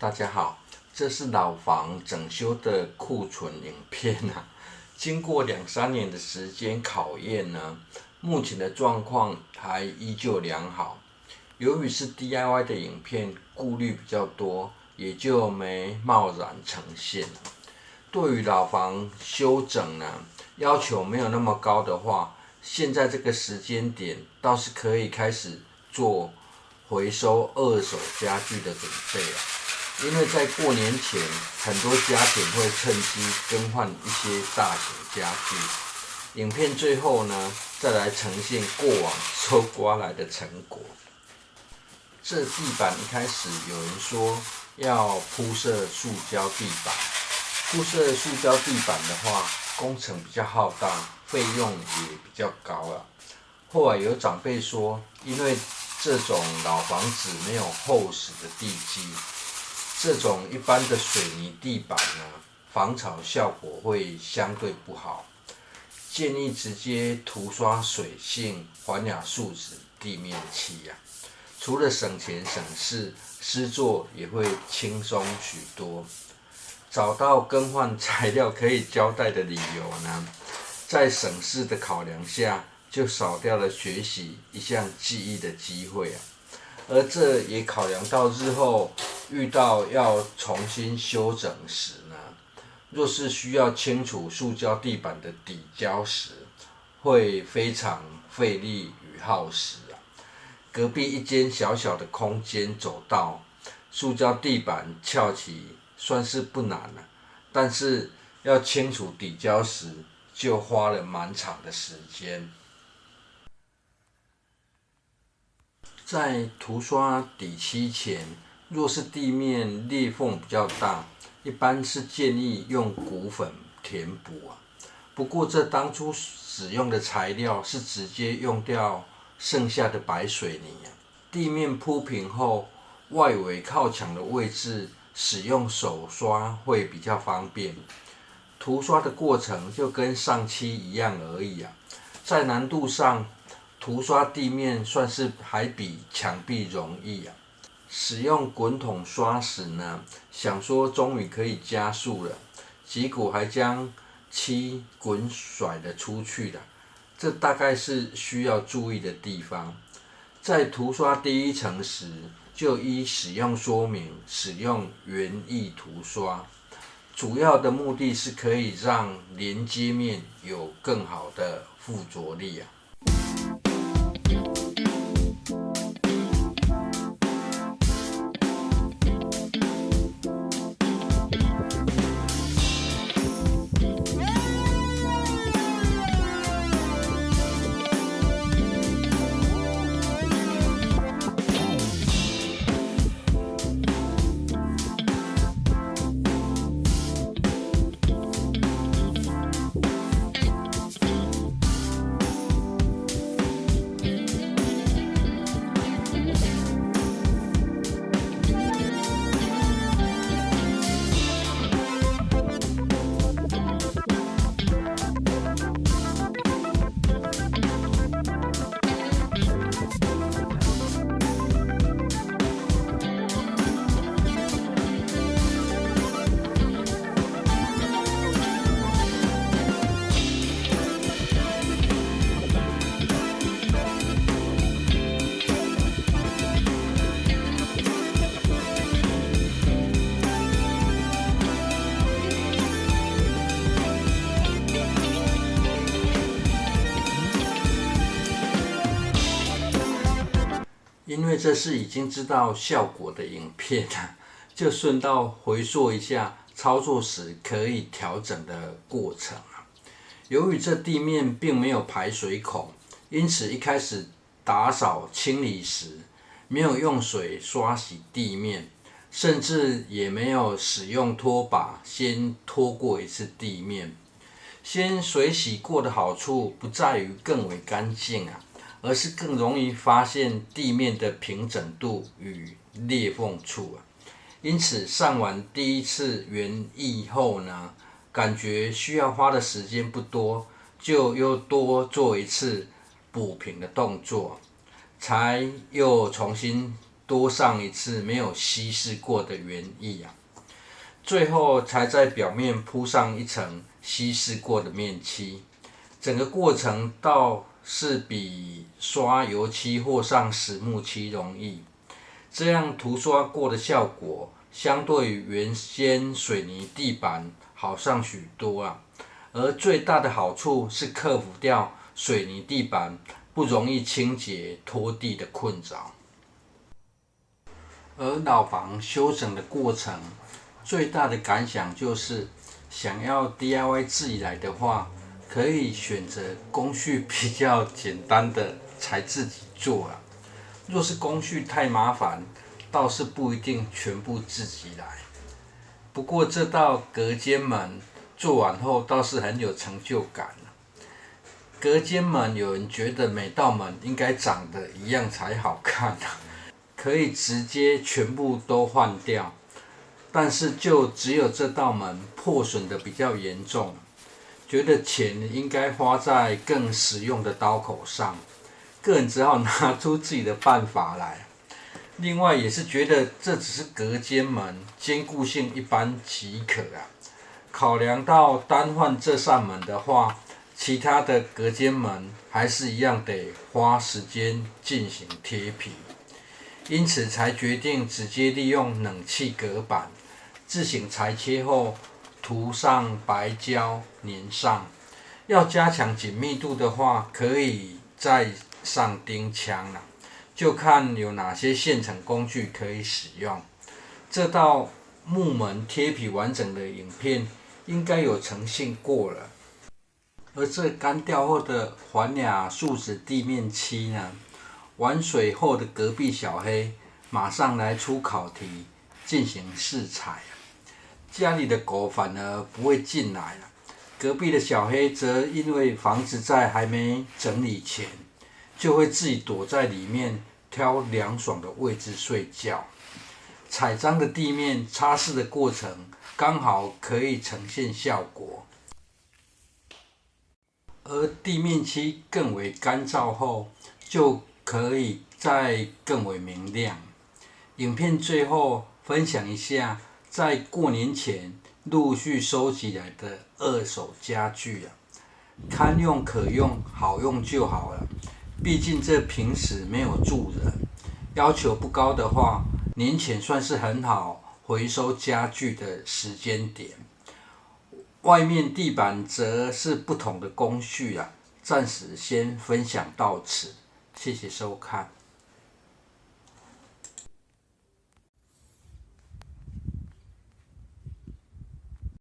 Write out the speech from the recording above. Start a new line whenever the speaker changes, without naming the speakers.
大家好，这是老房整修的库存影片啊。经过2-3年的时间考验呢，目前的状况还依旧良好。由于是 DIY 的影片，顾虑比较多，也就没贸然呈现。对于老房修整呢，要求没有那么高的话，现在这个时间点倒是可以开始做回收二手家具的准备了。因为在过年前，很多家庭会趁机更换一些大型家具。影片最后呢，再来呈现过往搜刮来的成果。这地板一开始有人说要铺设塑胶地板，铺设塑胶地板的话，工程比较浩大，费用也比较高啊。后来有长辈说，因为这种老房子没有厚实的地基。这种一般的水泥地板呢，防潮效果会相对不好，建议直接涂刷水性环亚树脂地面漆啊。除了省钱省事，施作也会轻松许多。找到更换材料可以交代的理由呢，在省事的考量下，就少掉了学习一项技艺的机会啊。而这也考量到日后遇到要重新修整时呢，若是需要清除塑胶地板的底胶时，会非常费力与耗时啊。隔壁一间小小的空间走道，塑胶地板翘起算是不难了，但是要清除底胶时，就花了蛮长的时间。在涂刷底漆前，若是地面裂缝比较大，一般是建议用骨粉填补啊。不过这当初使用的材料是直接用掉剩下的白水泥啊。地面铺平后，外围靠墙的位置使用手刷会比较方便。涂刷的过程就跟上漆一样而已啊。在难度上，涂刷地面算是还比墙壁容易啊。使用滚筒刷时呢，想说终于可以加速了，结果还将漆滚甩了出去了。这大概是需要注意的地方。在涂刷第一层时，就依使用说明使用园艺涂刷，主要的目的是可以让连接面有更好的附着力啊。因为这是已经知道效果的影片啊，就顺道回溯一下操作时可以调整的过程啊。由于这地面并没有排水孔，因此一开始打扫清理时，没有用水刷洗地面，甚至也没有使用拖把先拖过一次地面。先水洗过的好处不在于更为干净啊，而是更容易发现地面的平整度与裂缝处啊。因此上完第一次园艺后呢，感觉需要花的时间不多，就又多做一次补平的动作，才又重新多上一次没有稀释过的原液啊，最后才在表面铺上一层稀释过的面漆。整个过程倒是比刷油漆或上实木漆容易，这样涂刷过的效果相对于原先水泥地板好上许多啊。而最大的好处是克服掉水泥地板不容易清洁拖地的困扰。而老房修整的过程，最大的感想就是，想要 DIY 自己来的话，可以选择工序比较简单的才自己做啊。若是工序太麻烦，倒是不一定全部自己来。不过这道隔间门做完后倒是很有成就感。隔间门有人觉得每道门应该长得一样才好看啊，可以直接全部都换掉，但是就只有这道门破损的比较严重，觉得钱应该花在更实用的刀口上，个人只好拿出自己的办法来。另外也是觉得这只是隔间门，坚固性一般即可啊。考量到单换这扇门的话，其他的隔间门还是一样得花时间进行贴皮，因此才决定直接利用冷气隔板，自行裁切后涂上白胶粘上。要加强紧密度的话，可以再上钉枪啦，就看有哪些现成工具可以使用。这道木门贴皮完整的影片应该有呈现过了。而这干掉后的环亚树脂地面漆呢，玩水后的隔壁小黑马上来出考题进行试采，家里的狗反而不会进来了，隔壁的小黑则因为房子在还没整理前，就会自己躲在里面挑凉爽的位置睡觉。踩脏的地面擦拭的过程刚好可以呈现效果，而地面漆更为干燥后，就可以再更为明亮。影片最后分享一下，在过年前陆续收集来的二手家具啊，堪用可用，好用就好了。毕竟这平时没有住人，要求不高的话，年前算是很好回收家具的时间点。外面地板则是不同的工序啊，暂时先分享到此，谢谢收看。